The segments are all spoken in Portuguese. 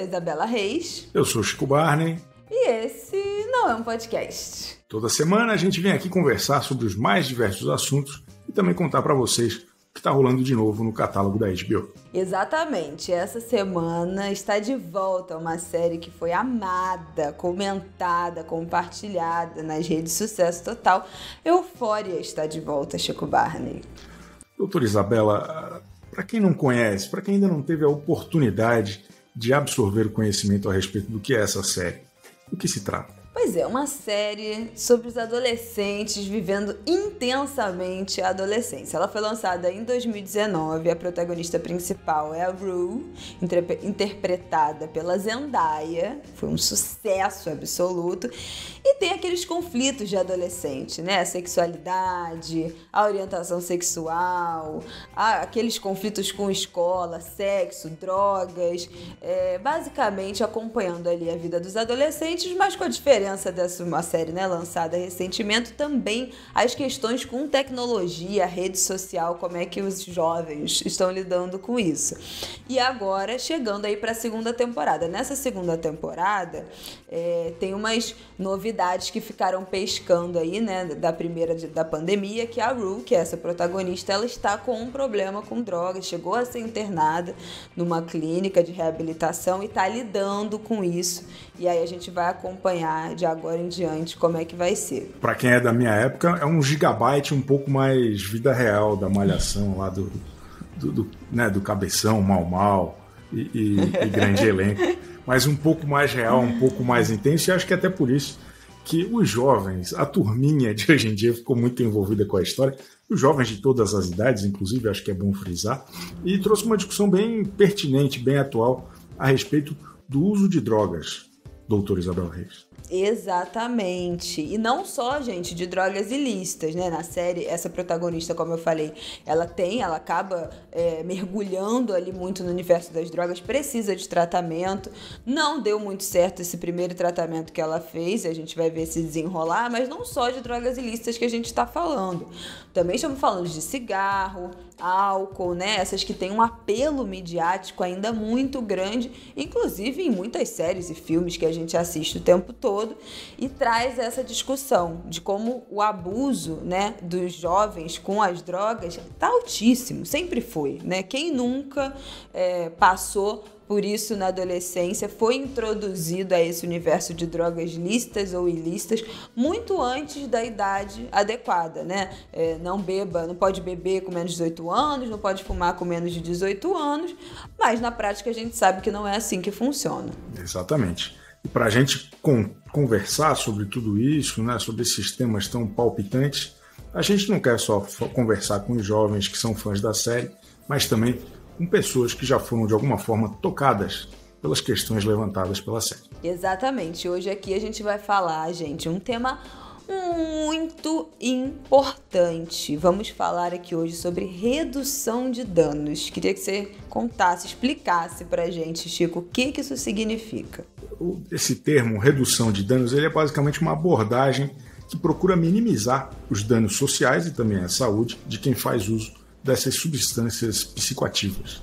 Isabela Reis. Eu sou Chico Barney. E esse não é um podcast. Toda semana a gente vem aqui conversar sobre os mais diversos assuntos e também contar para vocês o que está rolando de novo no catálogo da HBO. Exatamente. Essa semana está de volta uma série que foi amada, comentada, compartilhada nas redes de sucesso total. Euphoria está de volta, Chico Barney. Doutora Isabela, para quem não conhece, para quem ainda não teve a oportunidade de absorver o conhecimento a respeito do que é essa série, do que se trata? Pois é, uma série sobre os adolescentes vivendo intensamente a adolescência. Ela foi lançada em 2019, a protagonista principal é a Rue, interpretada pela Zendaya, foi um sucesso absoluto, e tem aqueles conflitos de adolescente, né? A sexualidade, a orientação sexual, aqueles conflitos com escola, sexo, drogas, basicamente acompanhando ali a vida dos adolescentes, mas com a diferença dessa uma série, né, lançada recentemente, também as questões com tecnologia, rede social, como é que os jovens estão lidando com isso. E agora, chegando aí para a segunda temporada. Nessa segunda temporada, tem umas novidades que ficaram pescando aí, né, da primeira da pandemia, que a Rue, que é essa protagonista, ela está com um problema com drogas, chegou a ser internada numa clínica de reabilitação e está lidando com isso. E aí a gente vai acompanhar de agora em diante como é que vai ser. Para quem é da minha época, é um gigabyte um pouco mais vida real da Malhação lá do Cabeção, Mal e grande elenco. Mas um pouco mais real, um pouco mais intenso, e acho que até por isso que os jovens, a turminha de hoje em dia ficou muito envolvida com a história, os jovens de todas as idades, inclusive, acho que é bom frisar, e trouxe uma discussão bem pertinente, bem atual, a respeito do uso de drogas, doutora Isabela Reis. Exatamente. E não só, gente, de drogas ilícitas, né? Na série, essa protagonista, como eu falei, ela acaba mergulhando ali muito no universo das drogas, precisa de tratamento. Não deu muito certo esse primeiro tratamento que ela fez, a gente vai ver se desenrolar, mas não só de drogas ilícitas que a gente está falando. Também estamos falando de cigarro, álcool, né? Essas que têm um apelo midiático ainda muito grande, inclusive em muitas séries e filmes que a gente assiste o tempo todo, e traz essa discussão de como o abuso, né, dos jovens com as drogas está altíssimo, sempre foi, né? Quem nunca passou por isso na adolescência, foi introduzido a esse universo de drogas lícitas ou ilícitas muito antes da idade adequada, né? Não pode beber com menos de 18 anos, não pode fumar com menos de 18 anos, mas na prática a gente sabe que não é assim que funciona. Exatamente. E para a gente conversar sobre tudo isso, né, sobre esses temas tão palpitantes, a gente não quer só conversar com os jovens que são fãs da série, mas também com pessoas que já foram de alguma forma tocadas pelas questões levantadas pela série. Exatamente. Hoje aqui a gente vai falar, gente, um tema muito importante. Vamos falar aqui hoje sobre redução de danos. Queria que você contasse, explicasse pra gente, Chico, o que isso significa. Esse termo, redução de danos, ele é basicamente uma abordagem que procura minimizar os danos sociais e também a saúde de quem faz uso dessas substâncias psicoativas.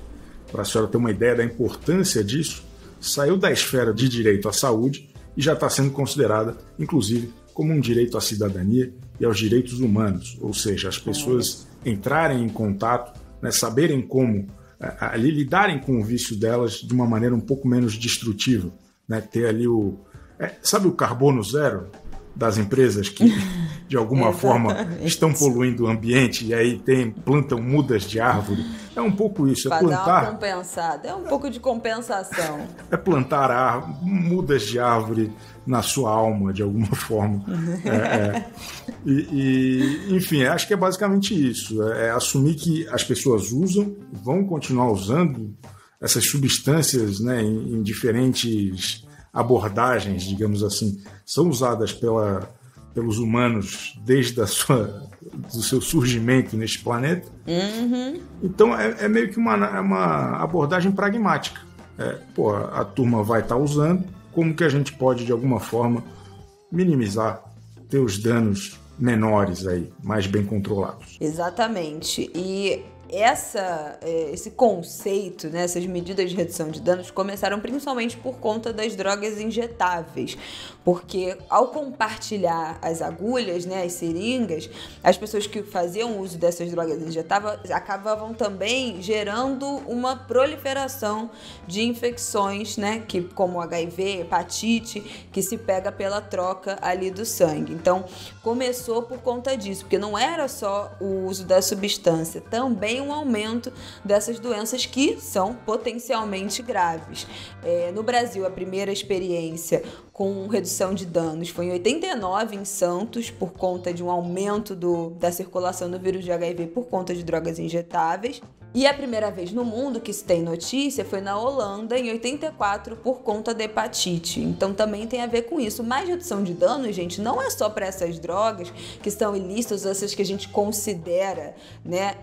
Para a senhora ter uma ideia da importância disso, saiu da esfera de direito à saúde e já está sendo considerada, inclusive, como um direito à cidadania e aos direitos humanos, ou seja, as pessoas entrarem em contato, né, saberem como lidarem com o vício delas de uma maneira um pouco menos destrutiva, né, ter ali sabe o carbono zero das empresas que de alguma forma estão poluindo o ambiente e aí plantam mudas de árvore. É um pouco isso, é plantar. Dar uma compensada, é um pouco de compensação. É plantar mudas de árvore na sua alma, de alguma forma. Enfim, acho que é basicamente isso. É assumir que as pessoas vão continuar usando essas substâncias, né, em diferentes abordagens, digamos assim, são usadas pelos humanos desde do seu surgimento neste planeta. Uhum. Então é meio que uma abordagem pragmática. A turma vai estar usando, como que a gente pode de alguma forma minimizar, ter os danos menores aí, mais bem controlados. Exatamente. E esse conceito, né, essas medidas de redução de danos começaram principalmente por conta das drogas injetáveis, porque ao compartilhar as agulhas, né, as seringas, as pessoas que faziam uso dessas drogas injetáveis acabavam também gerando uma proliferação de infecções, né, como HIV, hepatite, que se pega pela troca ali do sangue. Então, começou por conta disso, porque não era só o uso da substância, também um aumento dessas doenças que são potencialmente graves. No Brasil, a primeira experiência com redução de danos foi em 89 em Santos, por conta de um aumento da circulação do vírus de HIV por conta de drogas injetáveis. E a primeira vez no mundo que se tem notícia foi na Holanda, em 84, por conta da hepatite. Então também tem a ver com isso. Mas redução de danos, gente, não é só para essas drogas que são ilícitas, essas que a gente considera, né,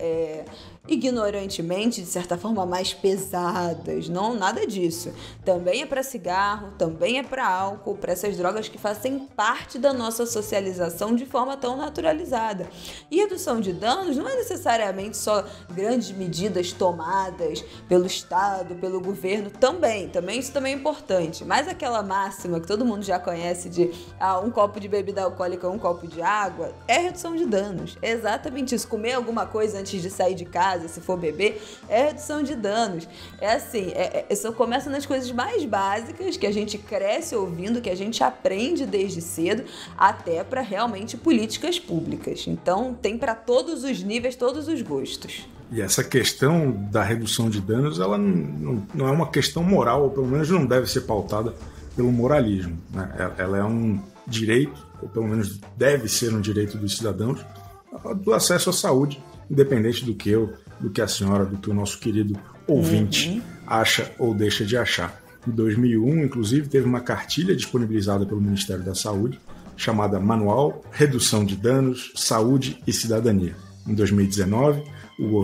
ignorantemente, de certa forma, mais pesadas. Não, nada disso. Também é para cigarro, também é para álcool, para essas drogas que fazem parte da nossa socialização de forma tão naturalizada. E redução de danos não é necessariamente só grandes medidas tomadas pelo Estado, pelo governo, também isso também é importante. Mas aquela máxima que todo mundo já conhece de um copo de bebida alcoólica, um copo de água, é redução de danos. É exatamente isso. Comer alguma coisa antes de sair de casa, se for beber, é redução de danos. É assim, isso começa nas coisas mais básicas que a gente cresce ouvindo, que a gente aprende desde cedo, até para realmente políticas públicas. Então, tem para todos os níveis, todos os gostos. E essa questão da redução de danos, ela não é uma questão moral, ou pelo menos não deve ser pautada pelo moralismo, né? Ela é um direito, ou pelo menos deve ser um direito dos cidadãos, do acesso à saúde, independente do que a senhora, do que o nosso querido ouvinte acha ou deixa de achar. Em 2001, inclusive, teve uma cartilha disponibilizada pelo Ministério da Saúde, chamada Manual Redução de Danos, Saúde e Cidadania. Em 2019, o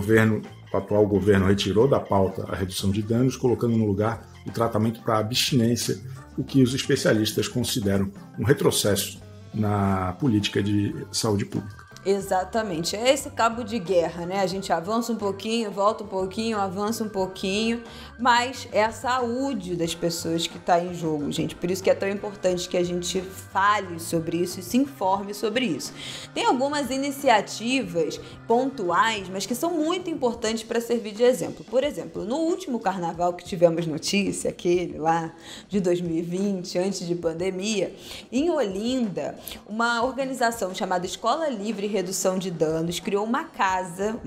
atual governo retirou da pauta a redução de danos, colocando no lugar o tratamento para abstinência, o que os especialistas consideram um retrocesso na política de saúde pública. Exatamente, é esse cabo de guerra, né? A gente avança um pouquinho, volta um pouquinho, avança um pouquinho, mas é a saúde das pessoas que está em jogo, gente. Por isso que é tão importante que a gente fale sobre isso e se informe sobre isso. Tem algumas iniciativas pontuais, mas que são muito importantes para servir de exemplo. Por exemplo, no último carnaval que tivemos notícia, aquele lá de 2020, antes de pandemia, em Olinda, uma organização chamada Escola Livre Redução de Danos criou uma casa,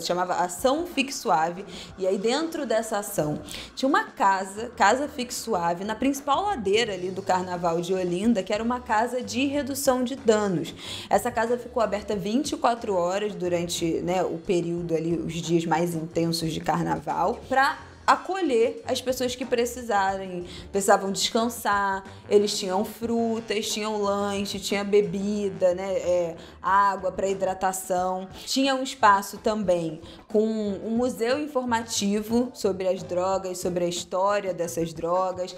chamava Ação Fique Suave, e aí dentro dessa ação tinha uma casa Fique Suave, na principal ladeira ali do Carnaval de Olinda, que era uma casa de redução de danos. Essa casa ficou aberta 24 horas durante, né, o período ali, os dias mais intensos de Carnaval, para acolher as pessoas que precisavam descansar. Eles tinham frutas, tinham lanche, tinha bebida, né, água para hidratação. Tinha um espaço também com um museu informativo sobre as drogas, sobre a história dessas drogas,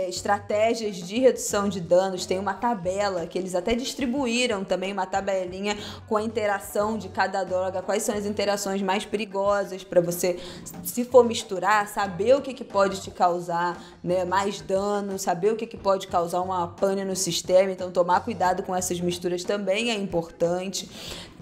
estratégias de redução de danos. Tem uma tabela que eles até distribuíram também, uma tabelinha com a interação de cada droga, quais são as interações mais perigosas para você, se for misturar, saber o que pode te causar, né, mais dano, saber o que pode causar uma pane no sistema. Então, tomar cuidado com essas misturas também é importante.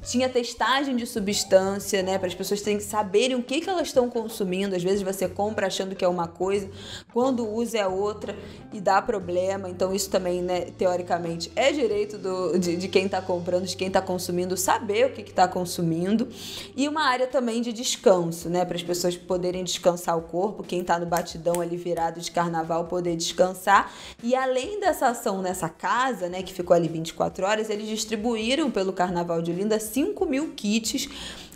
Tinha testagem de substância, né, para as pessoas terem que saberem o que elas estão consumindo. Às vezes você compra achando que é uma coisa, quando usa é outra e dá problema. Então isso também, né, teoricamente, é direito de quem está comprando, de quem está consumindo, saber o que está consumindo. E uma área também de descanso, né, para as pessoas poderem descansar o corpo, quem está no batidão ali virado de carnaval poder descansar. E além dessa ação nessa casa, né, que ficou ali 24 horas, eles distribuíram pelo Carnaval de Olinda 5.000 kits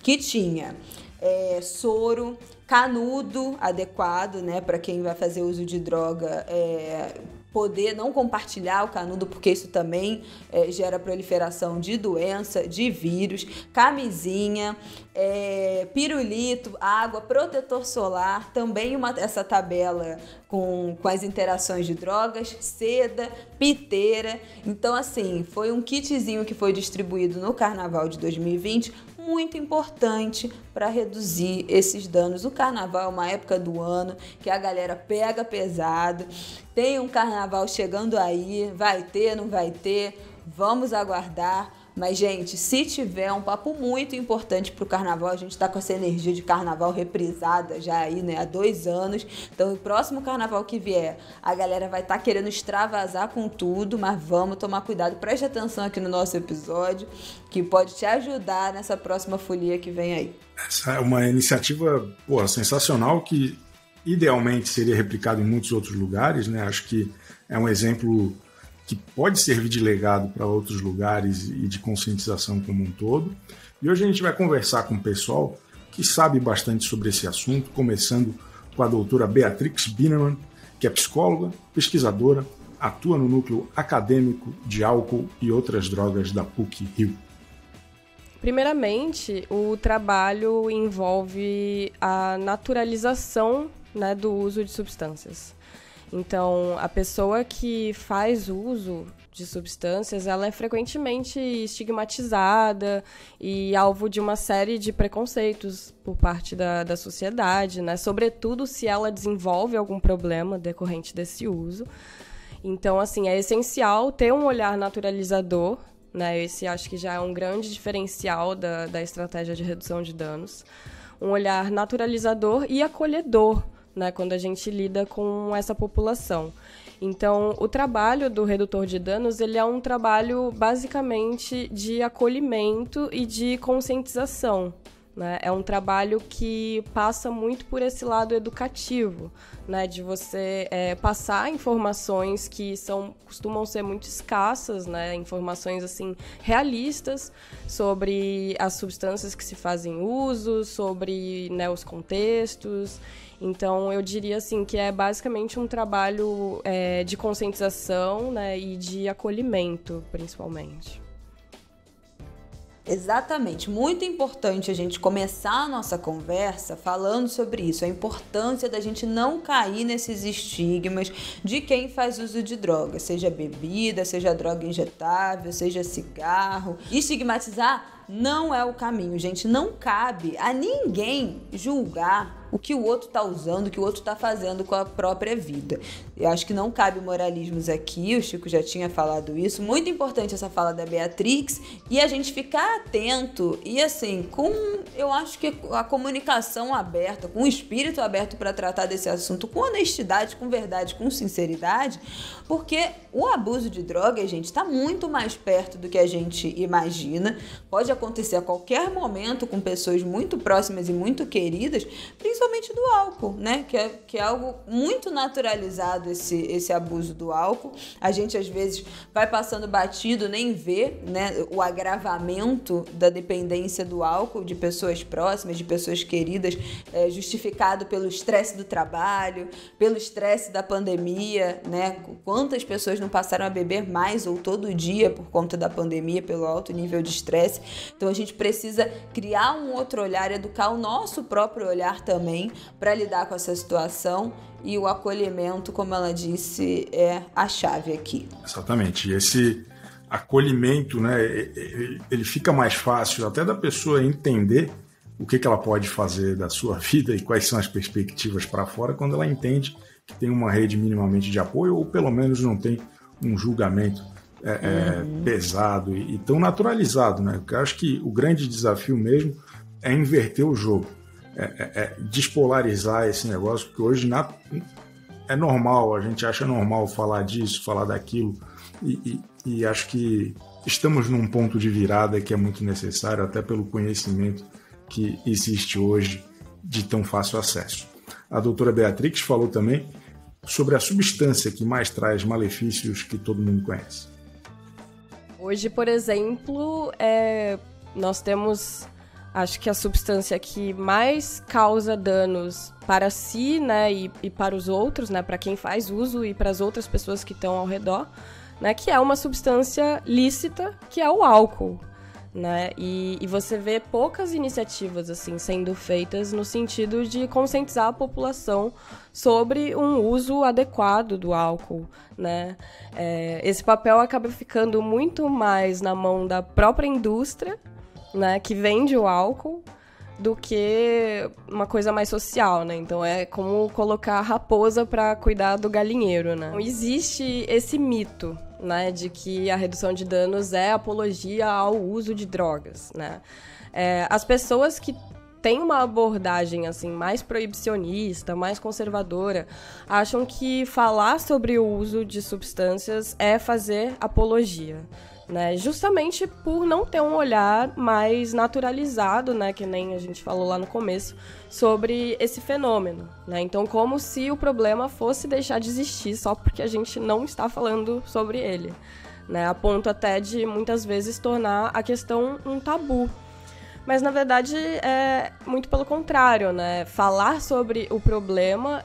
que tinha soro, canudo adequado, né, para quem vai fazer uso de droga, poder não compartilhar o canudo, porque isso também gera proliferação de doença, de vírus, camisinha, pirulito, água, protetor solar, também essa tabela com as interações de drogas, seda, piteira. Então, assim, foi um kitzinho que foi distribuído no Carnaval de 2020, muito importante para reduzir esses danos. O carnaval é uma época do ano que a galera pega pesado, tem um carnaval chegando aí, vai ter, não vai ter, vamos aguardar. Mas, gente, se tiver um papo muito importante pro carnaval, a gente tá com essa energia de carnaval reprisada já aí, né, há 2 anos. Então, o próximo carnaval que vier, a galera vai estar querendo extravasar com tudo, mas vamos tomar cuidado. Preste atenção aqui no nosso episódio, que pode te ajudar nessa próxima folia que vem aí. Essa é uma iniciativa, sensacional, que idealmente seria replicada em muitos outros lugares, né? Acho que é um exemplo que pode servir de legado para outros lugares e de conscientização como um todo. E hoje a gente vai conversar com o pessoal que sabe bastante sobre esse assunto, começando com a doutora Beatrix Binerman, que é psicóloga, pesquisadora, atua no núcleo acadêmico de álcool e outras drogas da PUC-Rio. Primeiramente, o trabalho envolve a naturalização, né, do uso de substâncias. Então, a pessoa que faz uso de substâncias, ela é frequentemente estigmatizada e alvo de uma série de preconceitos por parte da sociedade, né? Sobretudo se ela desenvolve algum problema decorrente desse uso. Então, assim, é essencial ter um olhar naturalizador, né? Esse acho que já é um grande diferencial da estratégia de redução de danos. Um olhar naturalizador e acolhedor, né, quando a gente lida com essa população. Então, o trabalho do redutor de danos, ele é um trabalho basicamente de acolhimento e de conscientização, né? É um trabalho que passa muito por esse lado educativo, né, de você passar informações que costumam ser muito escassas, né, informações assim realistas sobre as substâncias que se fazem uso, sobre, né, os contextos. Então, eu diria assim que é basicamente um trabalho de conscientização, né, e de acolhimento, principalmente. Exatamente, muito importante a gente começar a nossa conversa falando sobre isso, a importância da gente não cair nesses estigmas de quem faz uso de droga, seja bebida, seja droga injetável, seja cigarro. Estigmatizar não é o caminho, gente, não cabe a ninguém julgar o que o outro está usando, o que o outro está fazendo com a própria vida. Eu acho que não cabe moralismos aqui, o Chico já tinha falado isso. Muito importante essa fala da Beatrix e a gente ficar atento e assim, eu acho que a comunicação aberta, com o espírito aberto para tratar desse assunto com honestidade, com verdade, com sinceridade, porque o abuso de drogas, gente, está muito mais perto do que a gente imagina. Pode acontecer a qualquer momento com pessoas muito próximas e muito queridas, principalmente do álcool, né? Que é algo muito naturalizado esse abuso do álcool. A gente, às vezes, vai passando batido, nem vê, né, o agravamento da dependência do álcool de pessoas próximas, de pessoas queridas, justificado pelo estresse do trabalho, pelo estresse da pandemia, né? Quantas pessoas não passaram a beber mais ou todo dia por conta da pandemia, pelo alto nível de estresse. Então, a gente precisa criar um outro olhar, educar o nosso próprio olhar também para lidar com essa situação, e o acolhimento, como ela disse, é a chave aqui. Exatamente. Esse acolhimento, né, ele fica mais fácil até da pessoa entender o que ela pode fazer da sua vida e quais são as perspectivas para fora quando ela entende que tem uma rede minimamente de apoio ou pelo menos não tem um julgamento pesado e tão naturalizado, né? Porque eu acho que o grande desafio mesmo é inverter o jogo, despolarizar esse negócio, porque hoje é normal, a gente acha normal falar disso, falar daquilo, e acho que estamos num ponto de virada que é muito necessário, até pelo conhecimento que existe hoje de tão fácil acesso. A doutora Beatrix falou também sobre a substância que mais traz malefícios que todo mundo conhece. Hoje, por exemplo, nós temos, acho que a substância que mais causa danos para si, né, e para os outros, né, para quem faz uso e para as outras pessoas que estão ao redor, né, que é uma substância lícita, que é o álcool, né, e você vê poucas iniciativas assim sendo feitas no sentido de conscientizar a população sobre um uso adequado do álcool, né. Esse papel acaba ficando muito mais na mão da própria indústria, né, que vende o álcool do que uma coisa mais social, né? Então é como colocar a raposa para cuidar do galinheiro, né? Então, existe esse mito, né, de que a redução de danos é apologia ao uso de drogas, né? As pessoas que têm uma abordagem assim mais proibicionista, mais conservadora, acham que falar sobre o uso de substâncias é fazer apologia, né? Justamente por não ter um olhar mais naturalizado, né, que nem a gente falou lá no começo, sobre esse fenômeno, né? Então, como se o problema fosse deixar de existir só porque a gente não está falando sobre ele, né? A ponto até de, muitas vezes, tornar a questão um tabu. Mas, na verdade, é muito pelo contrário, né? Falar sobre o problema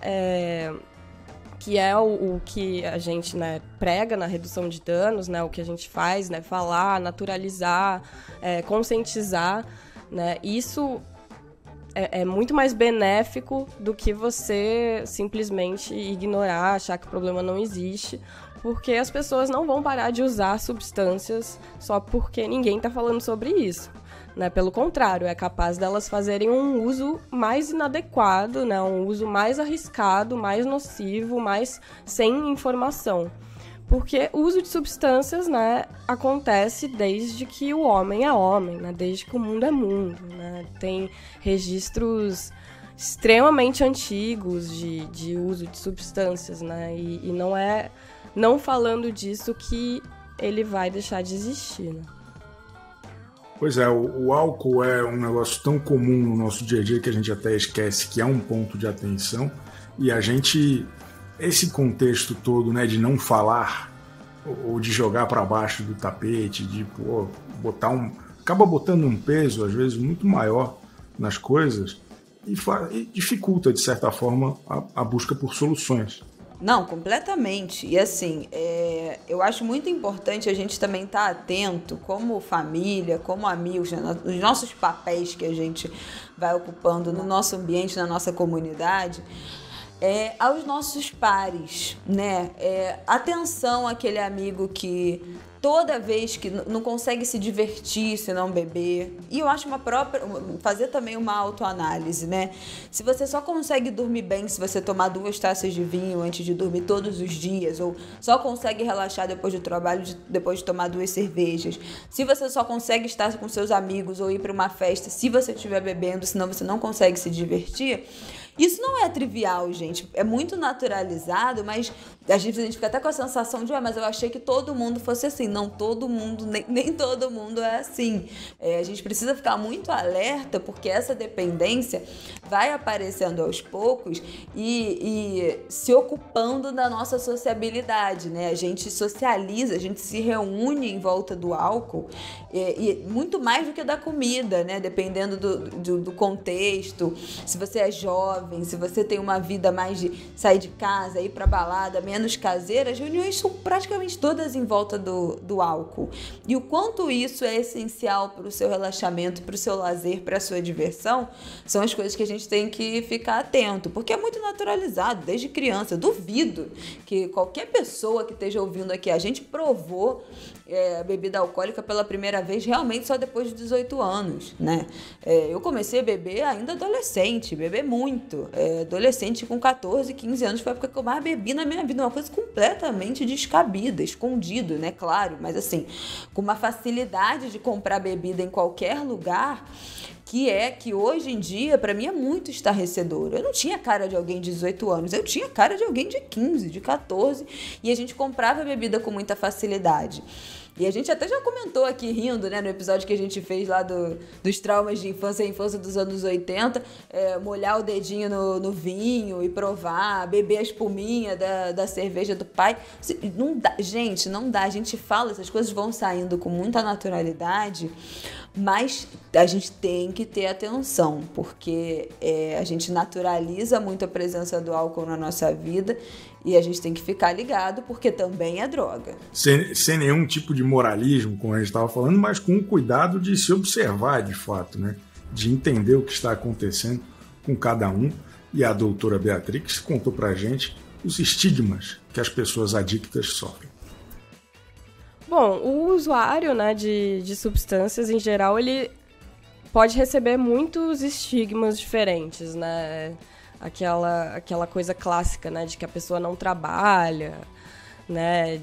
que é o que a gente, né, prega na redução de danos, né, o que a gente faz, né, falar, naturalizar, conscientizar, né, isso é muito mais benéfico do que você simplesmente ignorar, achar que o problema não existe, porque as pessoas não vão parar de usar substâncias só porque ninguém está falando sobre isso. Né? Pelo contrário, é capaz delas fazerem um uso mais inadequado, né? Um uso mais arriscado, mais nocivo, mais sem informação. Porque o uso de substâncias, né, acontece desde que o homem é homem, né? Desde que o mundo é mundo. Né? Tem registros extremamente antigos de uso de substâncias, né? E não é não falando disso que ele vai deixar de existir, né? Pois é, o álcool é um negócio tão comum no nosso dia a dia que a gente até esquece que é um ponto de atenção, e a gente, esse contexto todo, né, de não falar ou de jogar para baixo do tapete, de acaba botando um peso às vezes muito maior nas coisas e dificulta de certa forma a busca por soluções. Não, completamente. E assim, eu acho muito importante a gente também estar atento, como família, como amigos, né, nos nossos papéis que a gente vai ocupando no nosso ambiente, na nossa comunidade, aos nossos pares, né? Atenção àquele amigo que toda vez que não consegue se divertir se não beber. E eu acho fazer também uma autoanálise, né? Se você só consegue dormir bem se você tomar 2 taças de vinho antes de dormir todos os dias, ou só consegue relaxar depois do trabalho depois de tomar 2 cervejas, se você só consegue estar com seus amigos ou ir para uma festa se você estiver bebendo, senão você não consegue se divertir. Isso não é trivial, gente. É muito naturalizado, mas às vezes a gente fica até com a sensação de mas eu achei que todo mundo fosse assim. Não, todo mundo, nem todo mundo é assim. A gente precisa ficar muito alerta, porque essa dependência vai aparecendo aos poucos e se ocupando da nossa sociabilidade, né? A gente socializa, a gente se reúne em volta do álcool, e muito mais do que da comida, né? Dependendo do contexto. Se você é jovem, se você tem uma vida mais de sair de casa, ir pra balada, menos caseira, as reuniões são praticamente todas em volta do álcool. E o quanto isso é essencial para o seu relaxamento, para o seu lazer, para a sua diversão, são as coisas que a gente tem que ficar atento, porque é muito naturalizado, desde criança. Eu duvido que qualquer pessoa que esteja ouvindo aqui, a gente provou a bebida alcoólica pela primeira vez realmente só depois de 18 anos, né? Eu comecei a beber ainda adolescente, beber muito. Adolescente com 14, 15 anos foi a época que eu mais bebi na minha vida, uma coisa completamente descabida, escondido, né? Claro, mas assim, com uma facilidade de comprar bebida em qualquer lugar, que hoje em dia, para mim, é muito estarrecedor. Eu não tinha cara de alguém de 18 anos, eu tinha cara de alguém de 15, de 14, e a gente comprava bebida com muita facilidade. E a gente até já comentou aqui, rindo, né, no episódio que a gente fez lá dos traumas de infância e infância dos anos 80, molhar o dedinho no vinho e provar, beber a espuminha da cerveja do pai. Não dá, gente, não dá. A gente fala, essas coisas vão saindo com muita naturalidade, mas a gente tem que ter atenção, porque a gente naturaliza muito a presença do álcool na nossa vida e a gente tem que ficar ligado, porque também é droga. Sem nenhum tipo de moralismo, como a gente estava falando, mas com o cuidado de se observar de fato, né? De entender o que está acontecendo com cada um. E a doutora Beatrix contou pra gente os estigmas que as pessoas adictas sofrem. Bom, o usuário, né, de substâncias em geral, ele pode receber muitos estigmas diferentes, né? Aquela coisa clássica, né, de que a pessoa não trabalha, né,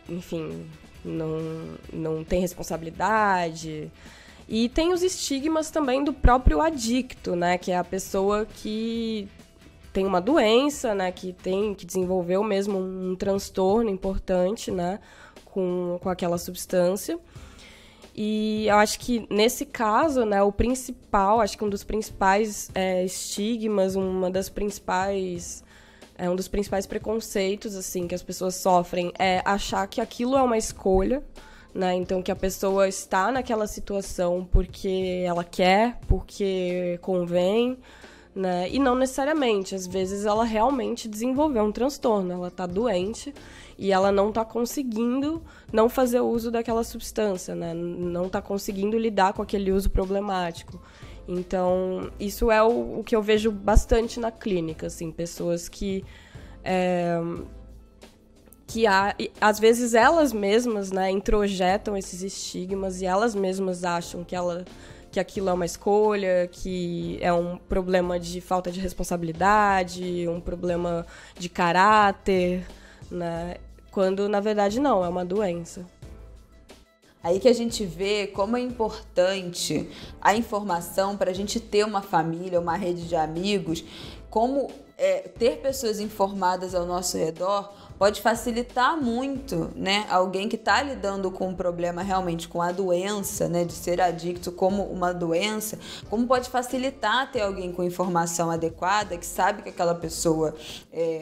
enfim, não tem responsabilidade. E tem os estigmas também do próprio adicto, né, que é a pessoa que tem uma doença, né, que desenvolveu mesmo um transtorno importante, né, com aquela substância. E eu acho que, nesse caso, né, acho que um dos principais estigmas, um dos principais preconceitos, assim, que as pessoas sofrem é achar que aquilo é uma escolha, né? Então, que a pessoa está naquela situação porque ela quer, porque convém, né? E não necessariamente. Às vezes, ela realmente desenvolveu um transtorno, ela está doente e ela não está conseguindo não fazer uso daquela substância, né? Não está conseguindo lidar com aquele uso problemático. Então, isso é o que eu vejo bastante na clínica, assim, pessoas que às vezes elas mesmas, né, introjetam esses estigmas e elas mesmas acham que aquilo é uma escolha, que é um problema de falta de responsabilidade, um problema de caráter, né? Quando, na verdade, não, é uma doença. Aí que a gente vê como é importante a informação para a gente ter uma família, uma rede de amigos, como ter pessoas informadas ao nosso redor pode facilitar muito, né? Alguém que está lidando com um problema realmente, com a doença, né? De ser adicto como uma doença, como pode facilitar ter alguém com informação adequada, que sabe que aquela pessoa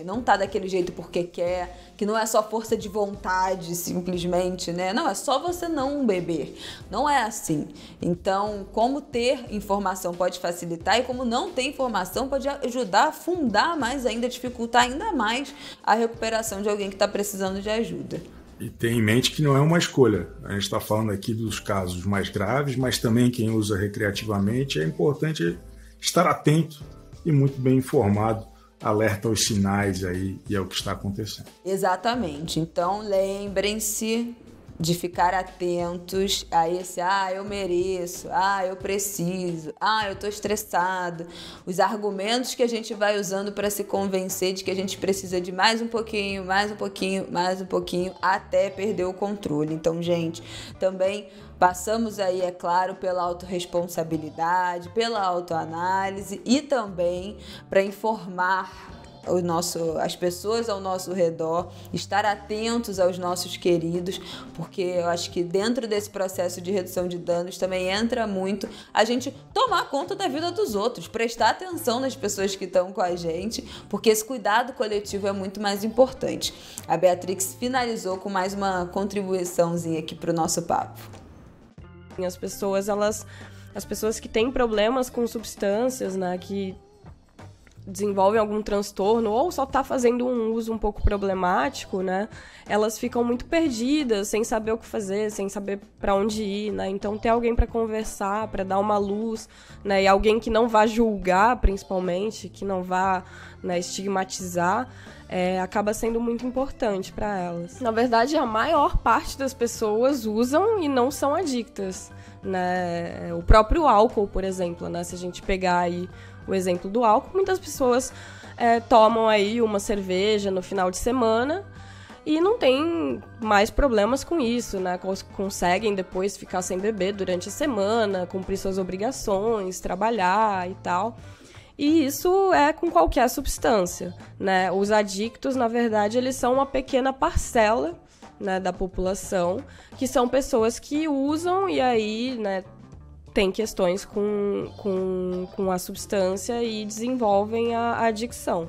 não está daquele jeito porque quer, que não é só força de vontade, simplesmente, né? Não, é só você não beber. Não é assim. Então, como ter informação pode facilitar e como não ter informação pode ajudar a fundar mais ainda, dificultar ainda mais a recuperação de alguém que está precisando de ajuda. E tem em mente que não é uma escolha. A gente está falando aqui dos casos mais graves, mas também quem usa recreativamente, é importante estar atento e muito bem informado, alerta aos sinais aí e ao que está acontecendo. Exatamente. Então, lembrem-se de ficar atentos a esse, eu mereço, eu preciso, eu tô estressado. Os argumentos que a gente vai usando para se convencer de que a gente precisa de mais um pouquinho, até perder o controle. Então, gente, também passamos aí, é claro, pela autorresponsabilidade, pela autoanálise e também para informar as pessoas ao nosso redor, estar atentos aos nossos queridos, porque eu acho que dentro desse processo de redução de danos também entra muito a gente tomar conta da vida dos outros, prestar atenção nas pessoas que estão com a gente, porque esse cuidado coletivo é muito mais importante. A Beatrix finalizou com mais uma contribuiçãozinha aqui para o nosso papo. As pessoas que têm problemas com substâncias, né, que desenvolvem algum transtorno ou só tá fazendo um uso um pouco problemático, né? Elas ficam muito perdidas, sem saber o que fazer, sem saber para onde ir, né? Então ter alguém para conversar, para dar uma luz, né? E alguém que não vá julgar, principalmente, que não vá, né, estigmatizar, acaba sendo muito importante para elas. Na verdade, a maior parte das pessoas usam e não são adictas, né? O próprio álcool, por exemplo, né? Se a gente pegar aí o exemplo do álcool, muitas pessoas tomam aí uma cerveja no final de semana e não tem mais problemas com isso, né? Conseguem depois ficar sem beber durante a semana, cumprir suas obrigações, trabalhar e tal. E isso é com qualquer substância, né? Os adictos, na verdade, eles são uma pequena parcela, né, da população, que são pessoas que usam e aí, né, tem questões com a substância e desenvolvem a adicção.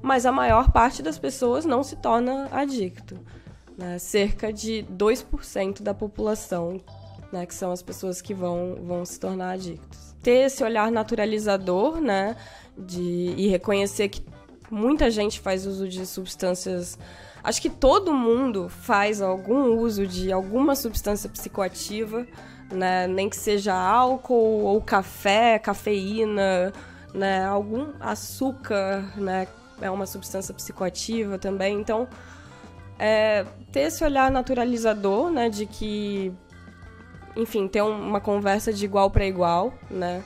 Mas a maior parte das pessoas não se torna adicto, né? Cerca de 2% da população, né, que são as pessoas que vão se tornar adictos. Ter esse olhar naturalizador, né, e reconhecer que muita gente faz uso de substâncias. Acho que todo mundo faz algum uso de alguma substância psicoativa, né? Nem que seja álcool ou café, cafeína, né? Algum açúcar, né? É uma substância psicoativa também. Então, ter esse olhar naturalizador, né? De que enfim, ter uma conversa de igual para igual, né?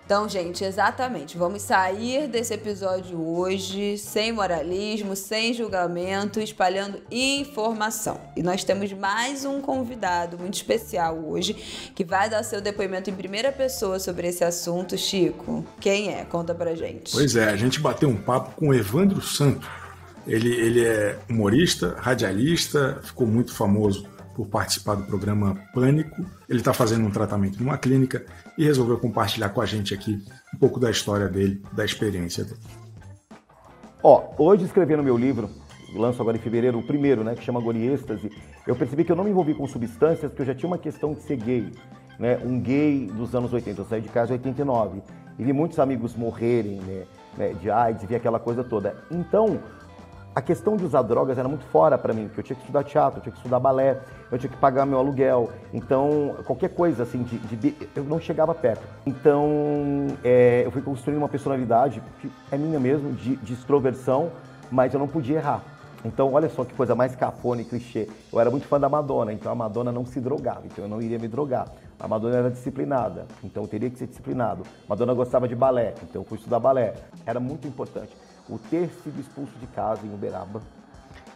Então, gente, exatamente, vamos sair desse episódio hoje sem moralismo, sem julgamento, espalhando informação. E nós temos mais um convidado muito especial hoje, que vai dar seu depoimento em primeira pessoa sobre esse assunto. Chico, quem é? Conta pra gente. Pois é, a gente bateu um papo com o Evandro Santo. Ele é humorista, radialista, ficou muito famoso por participar do programa Pânico. Ele está fazendo um tratamento numa clínica e resolveu compartilhar com a gente aqui um pouco da história dele, da experiência dele. Hoje escrevendo meu livro, lanço agora em fevereiro, o primeiro, né, que chama Agoniêxtase, eu percebi que eu não me envolvi com substâncias porque eu já tinha uma questão de ser gay, né, um gay dos anos 80, eu saí de casa em 89, e vi muitos amigos morrerem, né, de AIDS, vi aquela coisa toda. Então, a questão de usar drogas era muito fora para mim, porque eu tinha que estudar teatro, eu tinha que estudar balé, eu tinha que pagar meu aluguel. Então, qualquer coisa assim, eu não chegava perto. Então, eu fui construindo uma personalidade que é minha mesmo, de extroversão, mas eu não podia errar. Então, olha só que coisa mais cafona e clichê. Eu era muito fã da Madonna, então a Madonna não se drogava, então eu não iria me drogar. A Madonna era disciplinada, então eu teria que ser disciplinado. A Madonna gostava de balé, então eu fui estudar balé. Era muito importante. O ter sido expulso de casa em Uberaba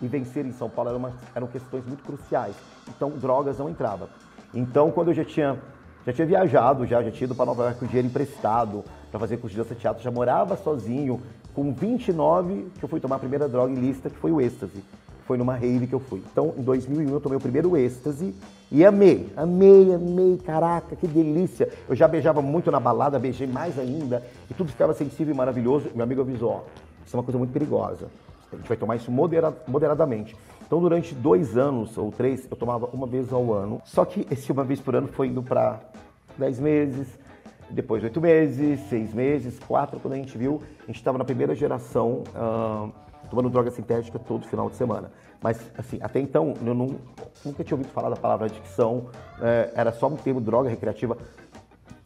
e vencer em São Paulo eram questões muito cruciais. Então, drogas não entrava. Então, quando eu já tinha viajado, já tinha ido para Nova York com dinheiro emprestado para fazer curso de dança e teatro, já morava sozinho. Com 29, que eu fui tomar a primeira droga ilícita, que foi o êxtase. Foi numa rave que eu fui. Então, em 2001, eu tomei o primeiro êxtase e amei, caraca, que delícia. Eu já beijava muito na balada, beijei mais ainda, e tudo ficava sensível e maravilhoso. Meu amigo avisou, isso é uma coisa muito perigosa, a gente vai tomar isso moderadamente. Então, durante 2 anos ou 3, eu tomava uma vez ao ano, só que esse uma vez por ano foi indo para 10 meses, depois 8 meses, 6 meses, 4, quando a gente viu, a gente estava na primeira geração tomando droga sintética todo final de semana. Mas, assim, até então, eu nunca tinha ouvido falar da palavra adicção, era só um termo droga recreativa.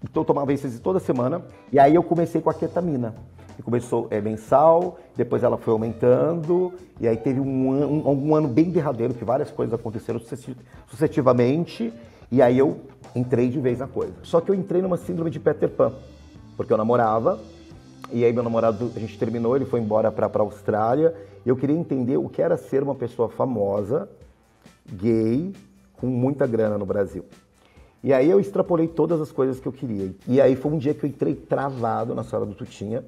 Então, eu tomava isso toda semana, e aí eu comecei com a ketamina. E começou mensal, depois ela foi aumentando, e aí teve um ano bem derradeiro, que várias coisas aconteceram sucessivamente, e aí eu entrei de vez na coisa. Só que eu entrei numa síndrome de Peter Pan, porque eu namorava, e aí meu namorado, a gente terminou, ele foi embora para a Austrália, e eu queria entender o que era ser uma pessoa famosa, gay, com muita grana no Brasil. E aí eu extrapolei todas as coisas que eu queria. E aí foi um dia que eu entrei travado na sala do Tutinha,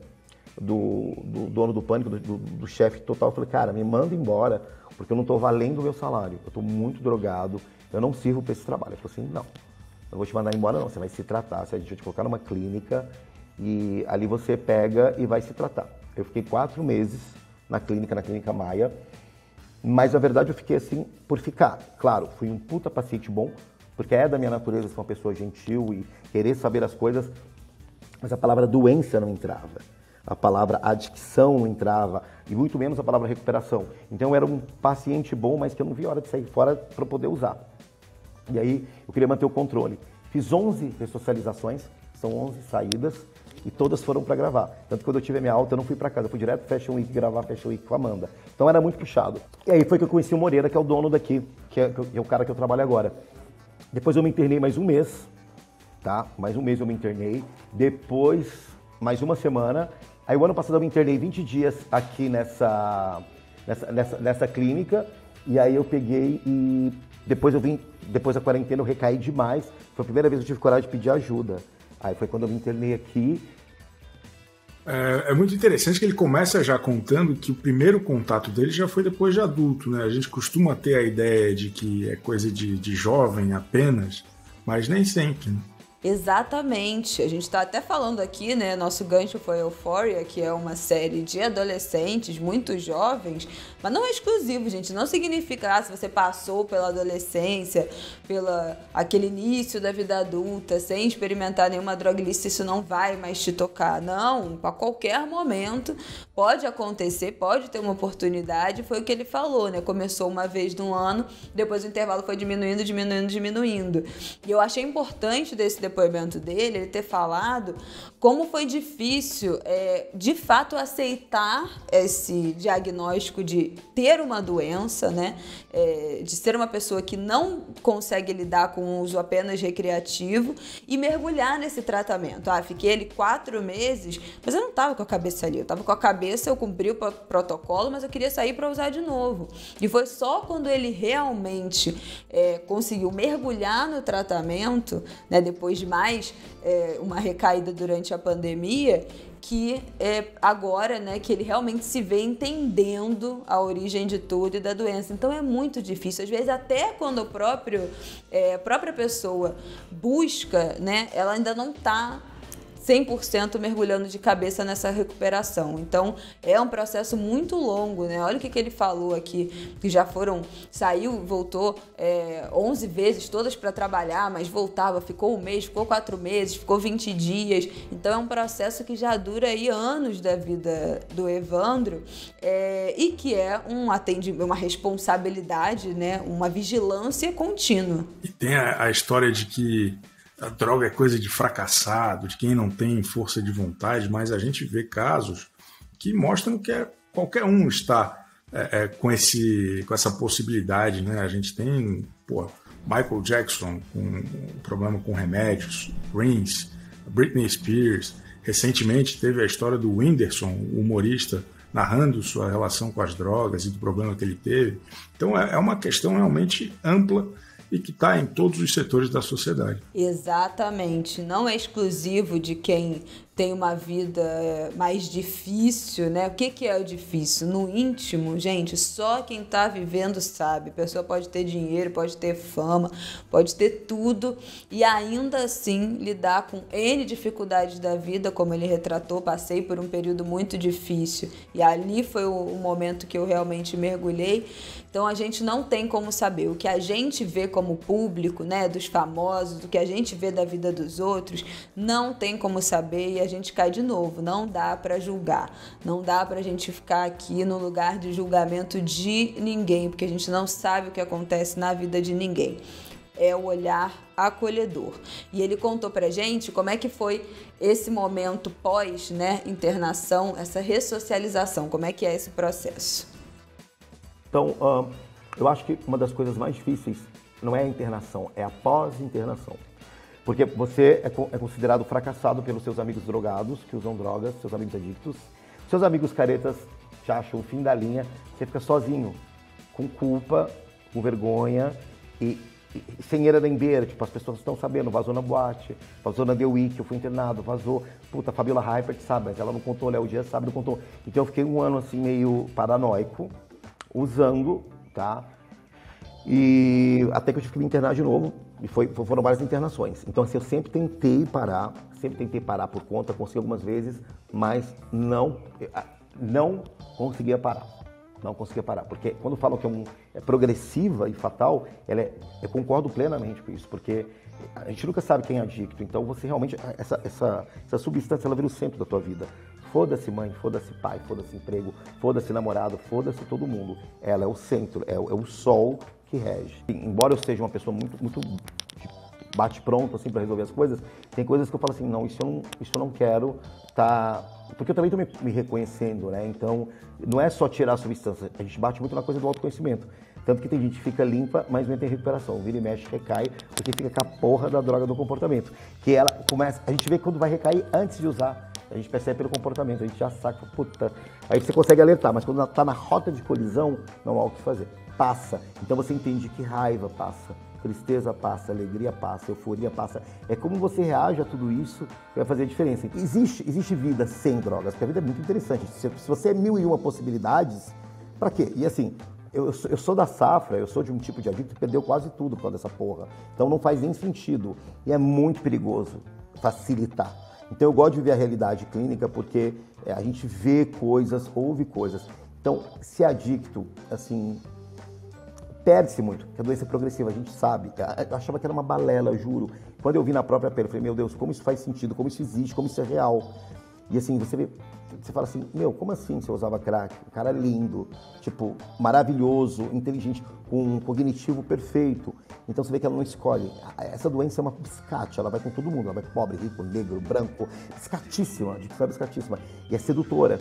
do dono do Pânico, do chefe total. Eu falei, cara, me manda embora, porque eu não estou valendo o meu salário. Eu estou muito drogado, eu não sirvo para esse trabalho. Ele falou assim, não vou te mandar embora não, você vai se tratar, a gente vai te colocar numa clínica e ali você pega e vai se tratar. Eu fiquei 4 meses na Clínica Maia, mas na verdade eu fiquei assim por ficar. Claro, fui um puta paciente bom, porque é da minha natureza ser uma pessoa gentil e querer saber as coisas, mas a palavra doença não entrava. A palavra adicção não entrava, e muito menos a palavra recuperação. Então eu era um paciente bom, mas que eu não via a hora de sair fora para poder usar. E aí eu queria manter o controle. Fiz 11 ressocializações, são 11 saídas, e todas foram para gravar. Tanto que quando eu tive a minha alta, eu não fui para casa, eu fui direto para Fashion Week gravar Fashion Week com a Amanda. Então era muito puxado. E aí foi que eu conheci o Moreira, que é o dono daqui, que é o cara que eu trabalho agora. Depois eu me internei mais um mês, tá? Mais um mês eu me internei. Depois, mais uma semana. Aí o ano passado eu me internei 20 dias aqui nessa clínica. E aí eu peguei e depois da quarentena eu recaí demais. Foi a primeira vez que eu tive coragem de pedir ajuda. Aí foi quando eu me internei aqui. É muito interessante que ele começa já contando que o primeiro contato dele já foi depois de adulto, né? A gente costuma ter a ideia de que é coisa de jovem apenas, mas nem sempre, né? Exatamente. A gente está até falando aqui, né? Nosso gancho foi Euphoria, que é uma série de adolescentes muito jovens, mas não é exclusivo, gente. Não significa, se você passou pela adolescência, aquele início da vida adulta, sem experimentar nenhuma droga ilícita, isso não vai mais te tocar. Não, a qualquer momento pode acontecer, pode ter uma oportunidade. Foi o que ele falou, né? Começou uma vez no ano, depois o intervalo foi diminuindo. E eu achei importante desse depoimento dele, ele ter falado como foi difícil, de fato, aceitar esse diagnóstico de ter uma doença, né? De ser uma pessoa que não consegue lidar com o uso apenas recreativo e mergulhar nesse tratamento. Fiquei ali 4 meses, mas eu não estava com a cabeça ali. Eu estava com a cabeça, eu cumpri o protocolo, mas eu queria sair para usar de novo. E foi só quando ele realmente conseguiu mergulhar no tratamento, né, depois de mais uma recaída durante a pandemia, que agora, né, que ele realmente se vê entendendo a origem de tudo e da doença. Então é muito difícil. Às vezes até quando a própria pessoa busca, né, ela ainda não está 100% mergulhando de cabeça nessa recuperação. Então, é um processo muito longo, né? Olha o que ele falou aqui, que já voltou 11 vezes, todas para trabalhar, mas voltava, ficou 1 mês, ficou 4 meses, ficou 20 dias. Então, é um processo que já dura aí anos da vida do Evandro, e que é uma responsabilidade, né? Uma vigilância contínua. E tem a história de que a droga é coisa de fracassado, de quem não tem força de vontade, mas a gente vê casos que mostram que qualquer um está com essa possibilidade, né? A gente tem Michael Jackson com um problema com remédios, Prince, Britney Spears. Recentemente teve a história do Whindersson, humorista, narrando sua relação com as drogas e do problema que ele teve. Então é uma questão realmente ampla e que está em todos os setores da sociedade. Exatamente. Não é exclusivo de quem tem uma vida mais difícil, né? O que é o difícil? No íntimo, gente, só quem está vivendo sabe. A pessoa pode ter dinheiro, pode ter fama, pode ter tudo e ainda assim lidar com N dificuldades da vida, como ele retratou. Passei por um período muito difícil e ali foi o momento que eu realmente mergulhei. Então a gente não tem como saber. O que a gente vê como público, né, dos famosos, o que a gente vê da vida dos outros, não tem como saber e a gente cai de novo. Não dá para julgar. Não dá pra gente ficar aqui no lugar de julgamento de ninguém, porque a gente não sabe o que acontece na vida de ninguém. É o olhar acolhedor. E ele contou pra gente como é que foi esse momento pós, né, internação, essa ressocialização, como é que é esse processo. Então, eu acho que uma das coisas mais difíceis não é a internação, é a pós-internação. Porque você é considerado fracassado pelos seus amigos drogados, que usam drogas, seus amigos adictos. Seus amigos caretas te acham o fim da linha, você fica sozinho, com culpa, com vergonha e sem erandeira. Tipo, as pessoas estão sabendo, vazou na boate, vazou na The Week, eu fui internado, vazou. Puta, a Fabiola Hypert sabe, mas ela não contou, Léo Dias sabe, não contou. Então eu fiquei 1 ano assim meio paranoico, usando, tá? E até que eu tive que me internar de novo, e foram várias internações. Então assim, eu sempre tentei parar por conta, consegui algumas vezes, mas não conseguia parar. Não conseguia parar, porque quando falam que é progressiva e fatal, eu concordo plenamente com isso, porque a gente nunca sabe quem é adicto, então você realmente, essa substância, ela vira o centro da tua vida. Foda-se mãe, foda-se pai, foda-se emprego, foda-se namorado, foda-se todo mundo. Ela é o centro, é o sol que rege. Embora eu seja uma pessoa muito bate-pronto assim, para resolver as coisas, tem coisas que eu falo assim, não, isso eu não quero, tá? Porque eu também estou me reconhecendo, né? Então, não é só tirar a substância, a gente bate muito na coisa do autoconhecimento. Tanto que tem gente que fica limpa, mas não tem recuperação. Vira e mexe, recai, porque fica com a porra da droga do comportamento. Que ela começa, a gente vê quando vai recair antes de usar. A gente percebe pelo comportamento, a gente já saca, puta. Aí você consegue alertar, mas quando tá na rota de colisão, não há o que fazer. Passa. Então você entende que raiva passa, tristeza passa, alegria passa, euforia passa. É como você reage a tudo isso que vai fazer a diferença. Existe vida sem drogas, porque a vida é muito interessante. Se você é 1001 possibilidades, pra quê? E assim, eu sou da safra, eu sou de um tipo de adicto que perdeu quase tudo por causa dessa porra. Então não faz nem sentido. E é muito perigoso facilitar. Então eu gosto de viver a realidade clínica porque a gente vê coisas, ouve coisas. Então, se é adicto, assim, perde-se muito, porque a doença é progressiva, a gente sabe. Eu achava que era uma balela, eu juro. Quando eu vi na própria pele, eu falei, meu Deus, como isso faz sentido, como isso existe, como isso é real. E assim, você fala assim, meu, como assim você usava crack? Um cara lindo, tipo, maravilhoso, inteligente, com um cognitivo perfeito. Então você vê que ela não escolhe. Essa doença é uma biscate, ela vai com todo mundo, ela vai com pobre, rico, negro, branco, biscatíssima, a dicção é biscatíssima, e é sedutora.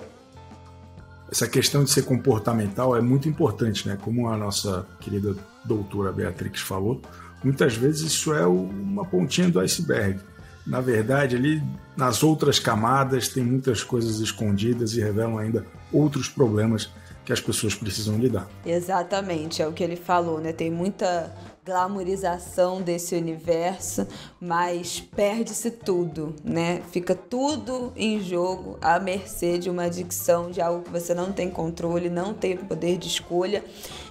Essa questão de ser comportamental é muito importante, né? Como a nossa querida doutora Beatrix falou, muitas vezes isso é uma pontinha do iceberg. Na verdade, ali nas outras camadas tem muitas coisas escondidas e revelam ainda outros problemas que as pessoas precisam lidar. Exatamente, é o que ele falou, né? Tem muita glamorização desse universo, mas perde-se tudo, né? Fica tudo em jogo à mercê de uma adicção, de algo que você não tem controle, não tem poder de escolha.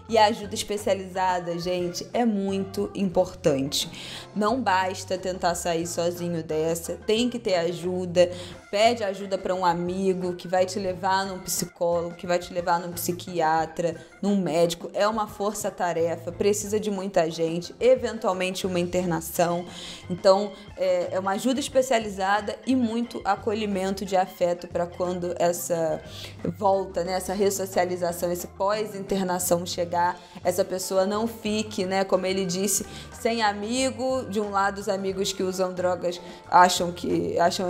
E a ajuda especializada, gente, é muito importante. Não basta tentar sair sozinho dessa, tem que ter ajuda. Pede ajuda para um amigo que vai te levar num psicólogo, que vai te levar num psiquiatra, num médico. É uma força-tarefa, precisa de muita gente, eventualmente uma internação. Então, é uma ajuda especializada e muito acolhimento de afeto para quando essa volta, né, essa ressocialização, esse pós-internação chegar, essa pessoa não fique, né, como ele disse, sem amigo. De um lado, os amigos que usam drogas acham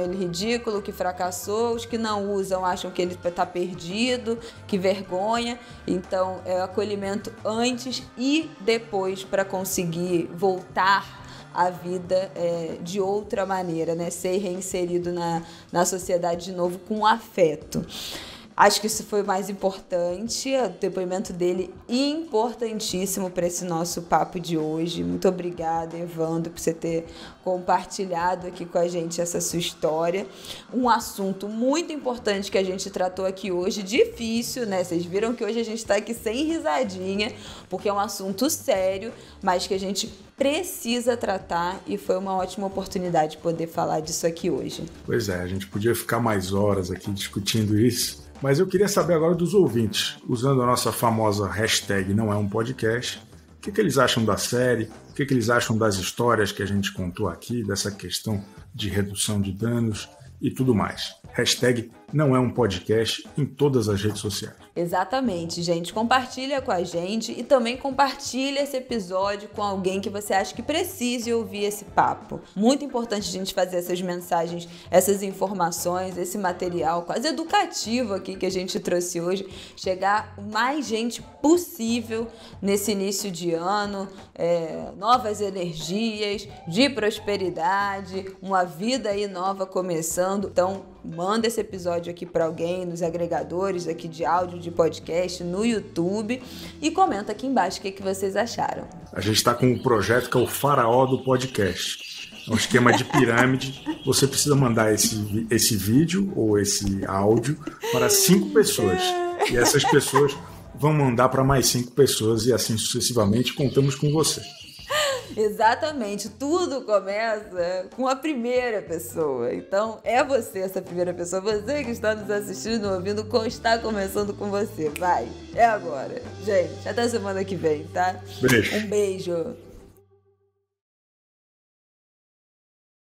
ele ridículo, que fracassou. Os que não usam acham que ele está perdido, que vergonha. Então, é acolhimento antes e depois para conseguir voltar à vida de outra maneira, né? Ser reinserido na sociedade de novo com afeto. Acho que isso foi o mais importante, o depoimento dele importantíssimo para esse nosso papo de hoje. Muito obrigada, Evandro, por você ter compartilhado aqui com a gente essa sua história. Um assunto muito importante que a gente tratou aqui hoje, difícil, né? Vocês viram que hoje a gente está aqui sem risadinha, porque é um assunto sério, mas que a gente precisa tratar e foi uma ótima oportunidade poder falar disso aqui hoje. Pois é, a gente podia ficar mais horas aqui discutindo isso. Mas eu queria saber agora dos ouvintes, usando a nossa famosa hashtag não é um podcast, o que eles acham da série, o que eles acham das histórias que a gente contou aqui, dessa questão de redução de danos e tudo mais. Hashtag não é um podcast em todas as redes sociais. Exatamente, gente. Compartilha com a gente e também compartilha esse episódio com alguém que você acha que precise ouvir esse papo. Muito importante a gente fazer essas mensagens, essas informações, esse material quase educativo aqui que a gente trouxe hoje, chegar o mais gente possível nesse início de ano, novas energias, de prosperidade, uma vida aí nova começando. Então, manda esse episódio aqui para alguém nos agregadores aqui de áudio, de podcast, no YouTube e comenta aqui embaixo o que vocês acharam. A gente está com um projeto que é o Faraó do Podcast. É um esquema de pirâmide. Você precisa mandar esse vídeo ou esse áudio para 5 pessoas. E essas pessoas vão mandar para mais 5 pessoas e assim sucessivamente. Contamos com você. Exatamente, tudo começa com a primeira pessoa. Então, é você essa primeira pessoa. Você que está nos assistindo, ouvindo, está começando com você. Vai, é agora. Gente, até semana que vem, tá? Beijo. Um beijo.